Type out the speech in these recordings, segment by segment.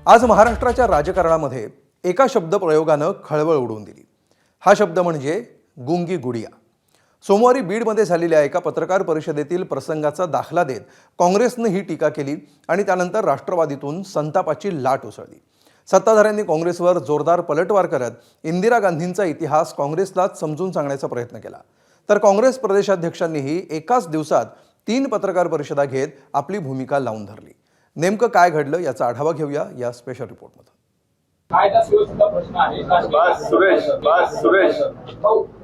आज महाराष्ट्राच्या राजकारणामध्ये एका शब्द प्रयोगानं खळबळ उडवून दिली। हा शब्द म्हणजे गुंगी गुडिया। सोमवारी बीडमध्ये झालेल्या एका पत्रकार परिषदेतील प्रसंगाचा दाखला देत काँग्रेसने ही टीका केली आणि त्यानंतर राष्ट्रवादीतून संतापाची लाट उसळली। सत्ताधाऱ्यांनी काँग्रेसवर जोरदार पलटवार करत इंदिरा गांधींचा इतिहास काँग्रेसलाच समजून सांगण्याचा प्रयत्न केला। तर काँग्रेस प्रदेशाध्यक्षांनीही एकाच दिवसात 3 पत्रकार परिषदा घेत आपली भूमिका लावून धरली। नेमकं काय घडलं याचा आढावा घेऊया या स्पेशल रिपोर्टमध्ये। कायदा सुव्यवस्थेचा प्रश्न आहे। सुरेश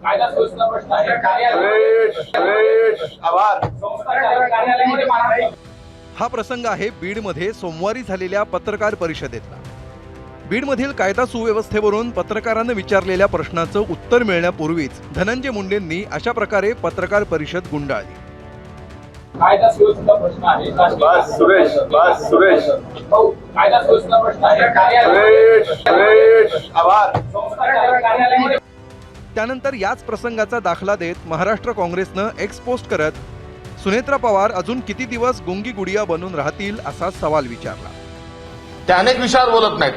कायदा सुव्यवस्थेचा प्रश्न आहे। आभार। हा प्रसंग आहे बीडमध्ये सोमवारी झालेल्या पत्रकार परिषदेतला। बीडमधील कायदा सुव्यवस्थेवरून पत्रकारांना विचारलेल्या प्रश्नाचं उत्तर मिळण्यापूर्वीच धनंजय मुंडेंनी अशा प्रकारे पत्रकार परिषद गुंडाळली। कायदा सुव्यवस्थेचा प्रश्न आहे। सुरेश कायदा सुव्यवस्थेचा प्रश्न आहे। आभार। त्यानंतर याच प्रसंगाचा दाखला देत महाराष्ट्र काँग्रेसनं एक्स पोस्ट करत सुनेत्रा पवार अजून किती दिवस गुंगी गुडिया बनून राहतील असा सवाल विचारला। त्या अनेक विषयावर बोलत नाहीत।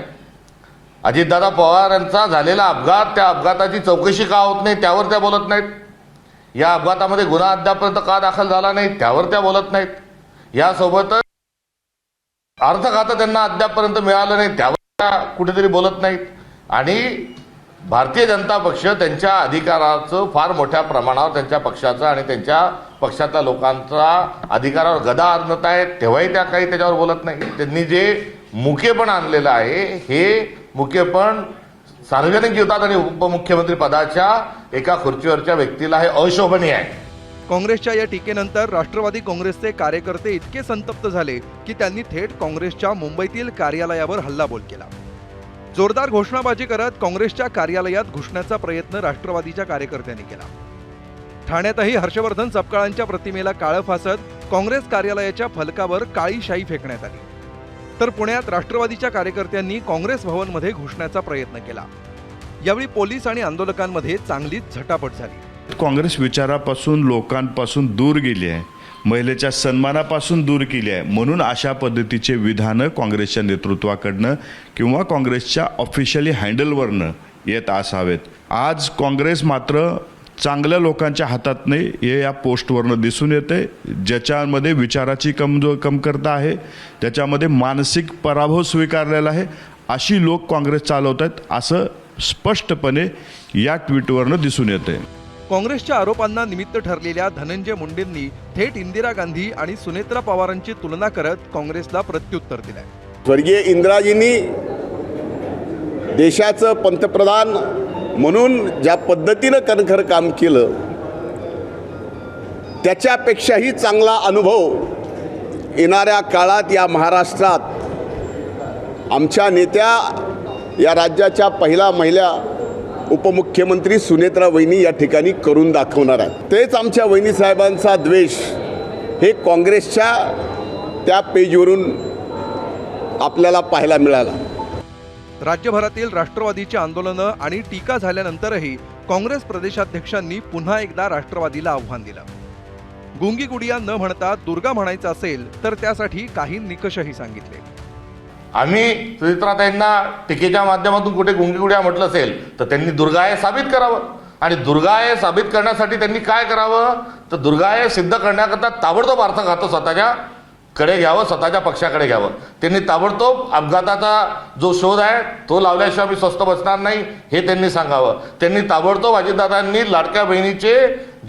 अजितदादा पवार यांचा झालेला अपघात, त्या अपघाताची चौकशी का होत नाही त्यावर त्या बोलत नाहीत। या अपघातामध्ये गुन्हा अद्यापर्यंत का दाखल झाला नाही त्यावर त्या बोलत नाहीत। यासोबतच अर्थ खातं त्यांना अद्यापर्यंत मिळालं नाही त्यावर त्या कुठेतरी बोलत नाहीत। आणि भारतीय जनता पक्ष त्यांच्या अधिकाराचं फार मोठ्या प्रमाणावर त्यांच्या पक्षाचा आणि त्यांच्या पक्षातल्या लोकांचा अधिकारावर गदा आणत आहेत, तेव्हाही त्या काही त्याच्यावर बोलत नाही। त्यांनी जे मुकेपण आणलेलं आहे हे मुकेपण सार्वजनिक जीवनात आणि उपमुख्यमंत्री पदाच्या एका खुर्चीवरच्या व्यक्तीला हे अशोभनीय आहे। काँग्रेसच्या या टीकेनंतर राष्ट्रवादी काँग्रेसचे कार्यकर्ते इतके संतप्त झाले की त्यांनी थेट काँग्रेसच्या मुंबईतील कार्यालयावर हल्लाबोल केला। जोरदार घोषणाबाजी करत काँग्रेसच्या कार्यालयात घुसण्याचा प्रयत्न राष्ट्रवादीच्या कार्यकर्त्यांनी केला। ठाण्यातही हर्षवर्धन सपकाळांच्या प्रतिमेला काळं फासत काँग्रेस कार्यालयाच्या फलकावर काळी शाई फेकण्यात आली। तर पुण्यात राष्ट्रवादीच्या कार्यकर्त्यांनी काँग्रेस भवनमध्ये घुसण्याचा प्रयत्न केला। यावेळी पोलीस आणि आंदोलकांमध्ये चांगलीच झटापट झाली। काँग्रेस विचारापासून लोकांपासून दूर गेली आहे, महिलेच्या सन्मानापासून दूर केली आहे, म्हणून अशा पद्धतीचे विधानं काँग्रेसच्या नेतृत्वाकडनं किंवा काँग्रेसच्या ऑफिशियली हँडलवरनं येत असावेत। आज काँग्रेस मात्र चांगल्या लोकांच्या हातात नाही हे या पोस्टवरनं दिसून येते, ज्याच्यामध्ये विचाराची कमतरता आहे, त्याच्यामध्ये मानसिक पराभव स्वीकारलेला आहे, अशी लोक काँग्रेस चालवत आहेत असं स्पष्टपणे या ट्विटवरनं दिसून येते। काँग्रेसच्या आरोपांना निमित्त ठरलेल्या धनंजय मुंडेंनी थेट इंदिरा गांधी आणि सुनेत्रा पवारांची तुलना करत काँग्रेसला प्रत्युत्तर दिलंय। स्वर्गीय इंदिराजींनी देशाचं पंतप्रधान म्हणून ज्या पद्धतीनं कणखर काम केलं त्याच्यापेक्षाही चांगला अनुभव येणाऱ्या काळात या महाराष्ट्रात आमच्या नेत्या, या राज्याच्या पहिल्या महिला उपमुख्यमंत्री सुनेत्रा वहिनी या ठिकाणी करून दाखवणार आहेत। तेच आमच्या वहिनी साहेबांचा द्वेष हे काँग्रेसच्या त्या पेजवरून आपल्याला पाहायला मिळाला। राज्यभरातील राष्ट्रवादीची आंदोलनं आणि टीका झाल्यानंतरही काँग्रेस प्रदेशाध्यक्षांनी पुन्हा एकदा राष्ट्रवादीला आव्हान दिलं। गुंगी गुडिया न म्हणता दुर्गा म्हणायचं असेल तर त्यासाठी काही निकषही सांगितले। आम्ही सुचित्राताईंना टीकेच्या माध्यमातून कुठे गुंगी गुडिया म्हटलं असेल तर त्यांनी दुर्गा हे साबित करावं। आणि दुर्गा हे साबित करण्यासाठी त्यांनी काय करावं तर दुर्गा हे सिद्ध करण्याकरता ताबडतोब अर्थ खातं स्वतःच्याकडे घ्यावं, स्वतःच्या पक्षाकडे घ्यावं। त्यांनी ताबडतोब अपघाताचा जो शोध आहे तो लावल्याशिवाय आम्ही स्वस्थ बसणार नाही हे त्यांनी सांगावं। त्यांनी ताबडतोब अजितदादांनी लाडक्या बहिणीचे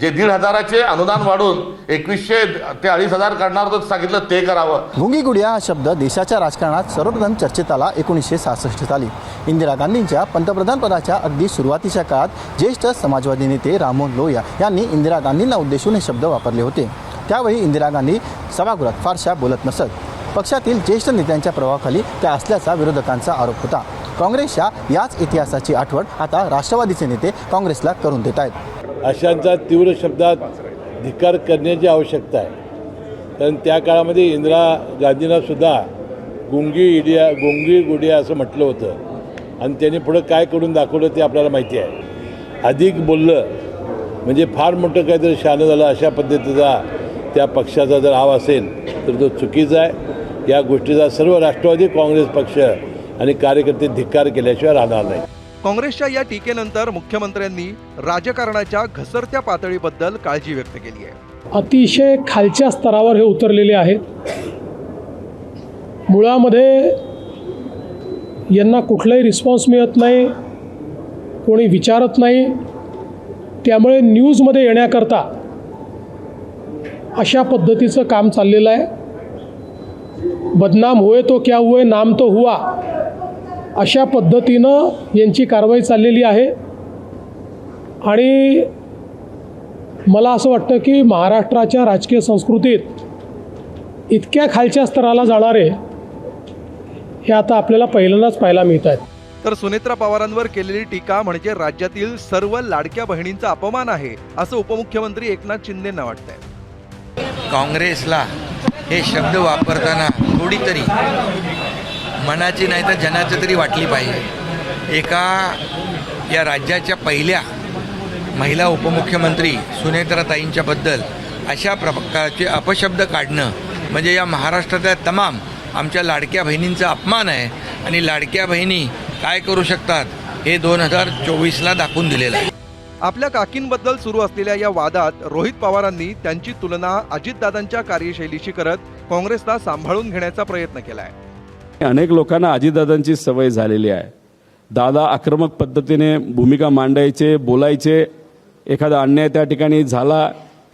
जे 1,500चे अनुदान वाढून 2,100 ते 2,500 करणार होतं सांगितलं ते करावं। गुंगी गुडिया हा शब्द देशाच्या राजकारणात सर्वप्रथम चर्चेत आला 1966 साली। इंदिरा गांधींच्या पंतप्रधानपदाच्या अगदी सुरुवातीच्या काळात ज्येष्ठ समाजवादी नेते राममोहन लोहिया यांनी इंदिरा गांधींना उद्देशून हे शब्द वापरले होते। त्यावेळी इंदिरा गांधी सभागृहात फारशा बोलत नसत। पक्षातील ज्येष्ठ नेत्यांच्या प्रभावाखाली त्या असल्याचा विरोधकांचा आरोप होता। काँग्रेसच्या याच इतिहासाची आठवण आता राष्ट्रवादीचे नेते काँग्रेसला करून देत आहेत। अशांचा तीव्र शब्दात धिक्कार करण्याची आवश्यकता आहे, कारण त्या काळामध्ये इंदिरा गांधींना सुद्धा गुंगी गुडिया असं म्हटलं होतं आणि त्यांनी पुढं काय करून दाखवलं ते आपल्याला माहिती आहे। अधिक बोललं म्हणजे फार मोठं काहीतरी शहाणं झालं अशा पद्धतीचा त्या पक्षाचा जर आव असेल तर तो चुकीचा आहे। या गोष्टीचा सर्व राष्ट्रवादी काँग्रेस पक्ष आणि कार्यकर्ते धिक्कार केल्याशिवाय राहणार नाही. काँग्रेसच्या या टीकेनंतर मुख्यमंत्र्यांनी राजकारणाच्या घसरत्या पातळीबद्दल काळजी व्यक्त केली आहे. अतिशय खालच्या स्तरावर हे उतरलेले आहेत. मुळामध्ये यांना कुठलाही रिस्पॉन्स मिळत नाही, कोणी विचारत नाही. त्यामुळे न्यूजमध्ये येण्याकरता अशा पद्धतीचं काम चाललेलं आहे. बदनाम हुए तो क्या हुए, नाम तो हुआ, अशा पद्धतीनं यांची कारवाई चाललेली आहे. आणि मला असं वाटतं की महाराष्ट्राच्या राजकीय संस्कृतीत इतक्या खालच्या स्तराला जाणारे हे आता आपल्याला पहिल्यांदाच पाहायला मिळत आहेत. तर सुनेत्रा पवारांवर केलेली टीका म्हणजे राज्यातील सर्व लाडक्या बहिणींचा अपमान आहे असं उपमुख्यमंत्री एकनाथ शिंदेंना वाटतंय. काँग्रेसला हे शब्द वापरताना थोडी तरी मनाची नाही तर जनाची तरी वाटली पाहिजे. एका या राज्याच्या पहिल्या महिला उपमुख्यमंत्री सुनेत्राताईंच्याबद्दल अशा प्रकारचे अपशब्द काढणं म्हणजे या महाराष्ट्रातल्या तमाम आमच्या लाडक्या बहिणींचा अपमान आहे. आणि लाडक्या बहिणी काय करू शकतात हे 2024ला दाखवून दिलेलं आहे. आपल्या काकींबद्दल सुरू असलेल्या या वादात रोहित पवारांनी त्यांची तुलना अजितदादांच्या कार्यशैलीशी करत काँग्रेसला सांभाळून घेण्याचा प्रयत्न केलाय. अनेक लोकांना अजितदादांची सवय झालेली आहे. दादा आक्रमक पद्धतीने भूमिका मांडायचे, बोलायचे. एखादा अन्याय त्या ठिकाणी झाला,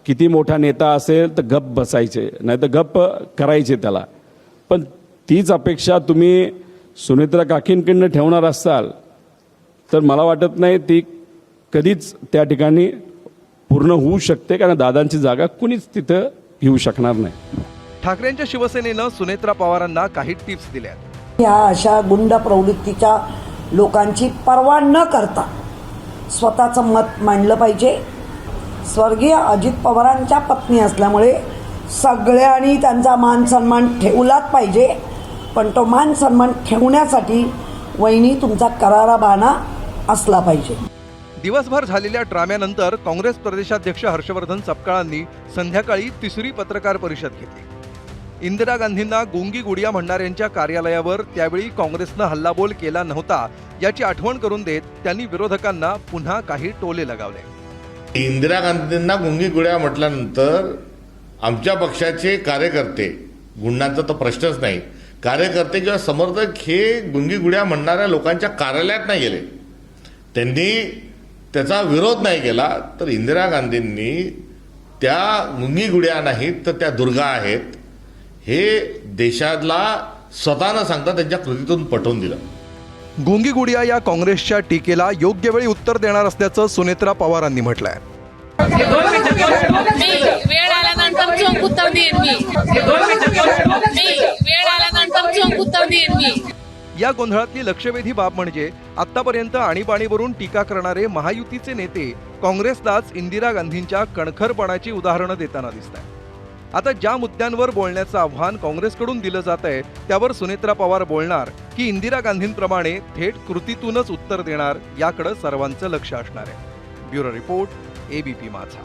किती मोठा नेता असेल तर गप्प बसायचे, नाही तर गप्प करायचे त्याला. पण तीच अपेक्षा तुम्ही सुनेत्रा काकींकडनं ठेवणार असाल तर मला वाटत नाही ती कधीच त्या ठिकाणी पूर्ण होऊ शकते, कारण दादांची जागा कुणीच तिथं घेऊ शकणार नाही. ठाकरेंच्या शिवसेनेनं सुनेत्रा पवारांना काही टिप्स दिल्या. या अशा गुंड प्रवृत्तीच्या लोकांची पर्वा न करता स्वतःचं मत मांडलं पाहिजे. स्वर्गीय अजित पवारांच्या पत्नी असल्यामुळे सगळ्यांनी त्यांचा मान सन्मान ठेवलाच पाहिजे. पण तो मान सन्मान ठेवण्यासाठी वहिनी तुमचा करारा बाणा असला पाहिजे. दिवसभर झालेल्या ड्राम्यानंतर काँग्रेस प्रदेशाध्यक्ष हर्षवर्धन सपकाळांनी संध्याकाळी तिसरी पत्रकार परिषद घेतली. इंदिरा गांधींना गुंगी गुडिया म्हणणाऱ्यांच्या कार्यालयावर त्यावेळी काँग्रेसनं हल्लाबोल केला नव्हता याची आठवण करून देत त्यांनी विरोधकांना पुन्हा काही टोले लगावले. इंदिरा गांधींना गुंगी गुड्या म्हटल्यानंतर आमच्या पक्षाचे कार्यकर्ते, गुंडांचा तर प्रश्नच नाही, कार्यकर्ते किंवा समर्थक हे गुंगी गुड्या म्हणणाऱ्या लोकांच्या कार्यालयात नाही गेले, त्यांनी त्याचा विरोध नाही केला. तर इंदिरा गांधींनी त्या गुंगी गुड्या नाहीत तर त्या दुर्गा आहेत हे देशाला स्वतः न सांगता त्यांच्या कृतीतून पटवून दिलं. गुंगी गुडिया या काँग्रेसच्या टीकेला योग्य वेळी उत्तर देणार असल्याचं सुनेत्रा पवारांनी म्हटलंय. वेळ आल्यानंतर चोख उत्तर देईन मी. या गोंधळातली लक्षवेधी बाब म्हणजे आतापर्यंत आणीबाणीवरून टीका करणारे महायुतीचे नेते काँग्रेसलाच इंदिरा गांधींच्या कणखरपणाची उदाहरणं देताना दिसत आहेत. आता ज्या मुद्द्यांवर बोलण्याचं आव्हान काँग्रेसकडून दिलं जात आहे त्यावर सुनेत्रा पवार बोलणार की इंदिरा गांधींप्रमाणे थेट कृतीतूनच उत्तर देणार याकडे सर्वांचं लक्ष असणार आहे. ब्युरो रिपोर्ट, ABP माझा.